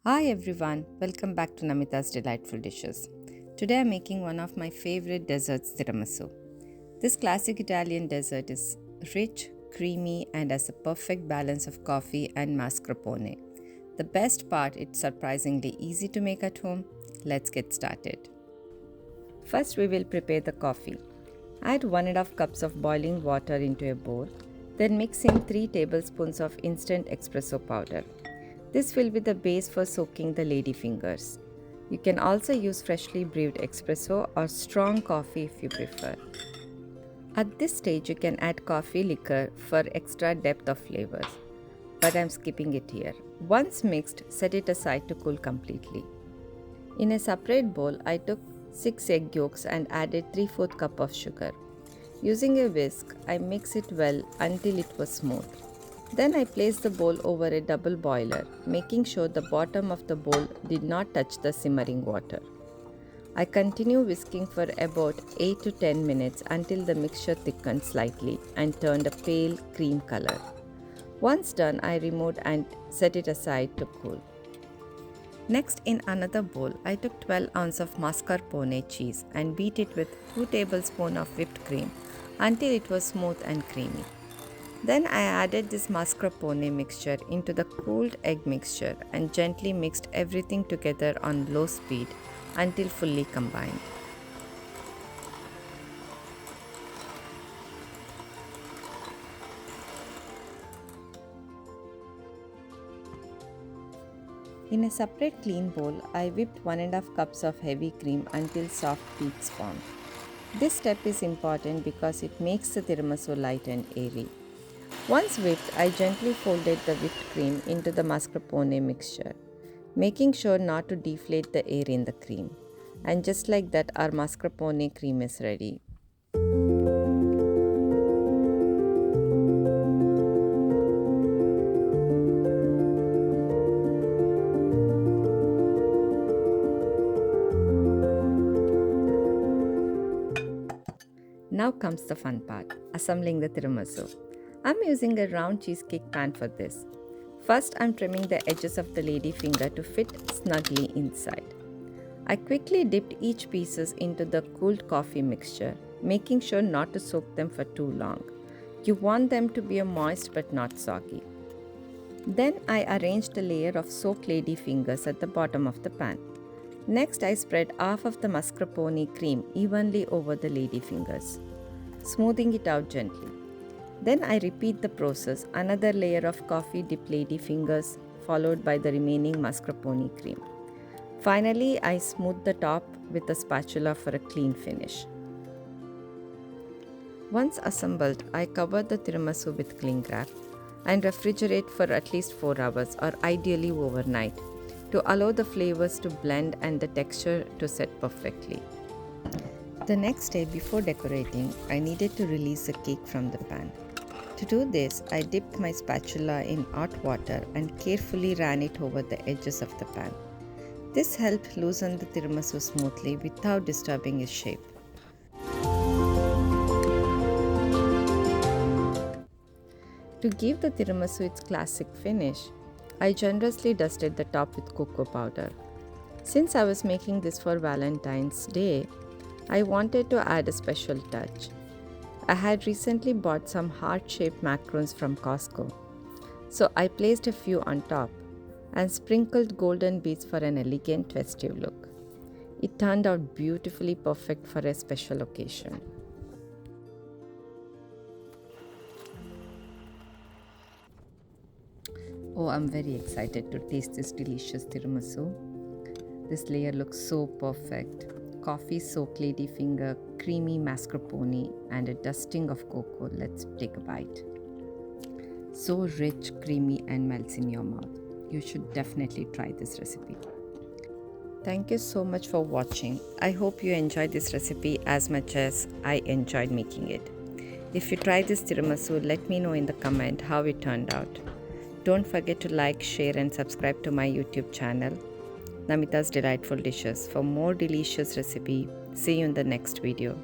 Hi everyone, welcome back to Namita's Delightful Dishes. Today I'm making one of my favorite desserts, tiramisu. This classic Italian dessert is rich, creamy, and has a perfect balance of coffee and mascarpone. The best part, it's surprisingly easy to make at home. Let's get started. First, we will prepare the coffee. Add 1.5 cups of boiling water into a bowl, then mix in 3 tablespoons of instant espresso powder. This will be the base for soaking the ladyfingers. You can also use freshly brewed espresso or strong coffee if you prefer. At this stage, you can add coffee liqueur for extra depth of flavor, but I'm skipping it here. Once mixed, set it aside to cool completely. In a separate bowl, I took 6 egg yolks and added 3/4 cup of sugar. Using a whisk, I mix it well until it was smooth. Then I placed the bowl over a double boiler, making sure the bottom of the bowl did not touch the simmering water. I continue whisking for about 8 to 10 minutes until the mixture thickened slightly and turned a pale cream color. Once done, I removed and set it aside to cool. Next, in another bowl, I took 12 ounces of mascarpone cheese and beat it with 2 tablespoons of whipped cream until it was smooth and creamy. Then I added this mascarpone mixture into the cooled egg mixture and gently mixed everything together on low speed until fully combined. In a separate clean bowl, I whipped 1.5 cups of heavy cream until soft peaks formed. This step is important because it makes the tiramisu light and airy. Once whipped, I gently folded the whipped cream into the mascarpone mixture, making sure not to deflate the air in the cream. And just like that, our mascarpone cream is ready. Now comes the fun part, assembling the tiramisu. I'm using a round cheesecake pan for this. First, I'm trimming the edges of the lady finger to fit snugly inside. I quickly dipped each pieces into the cooled coffee mixture, making sure not to soak them for too long. You want them to be moist but not soggy. Then I arranged a layer of soaked lady fingers at the bottom of the pan. Next, I spread half of the mascarpone cream evenly over the lady fingers, smoothing it out gently. Then I repeat the process, another layer of coffee dipped lady fingers followed by the remaining mascarpone cream. Finally, I smooth the top with a spatula for a clean finish. Once assembled, I cover the tiramisu with cling wrap and refrigerate for at least 4 hours or ideally overnight to allow the flavors to blend and the texture to set perfectly. The next day before decorating, I needed to release the cake from the pan. To do this, I dipped my spatula in hot water and carefully ran it over the edges of the pan. This helped loosen the tiramisu smoothly without disturbing its shape. To give the tiramisu its classic finish, I generously dusted the top with cocoa powder. Since I was making this for Valentine's Day, I wanted to add a special touch. I had recently bought some heart-shaped macarons from Costco, so I placed a few on top and sprinkled golden beads for an elegant festive look. It turned out beautifully perfect for a special occasion. Oh, I'm very excited to taste this delicious tiramisu. This layer looks so perfect. Coffee soaked lady finger, creamy mascarpone, and a dusting of cocoa. Let's take a bite. So rich, creamy, and melts in your mouth. You should definitely try this recipe. Thank you so much for watching. I hope you enjoyed this recipe as much as I enjoyed making it. If you try this tiramisu, let me know in the comment how it turned out. Don't forget to like, share, and subscribe to my YouTube channel, Namita's Delightful Dishes, for more delicious recipe. See you in the next video.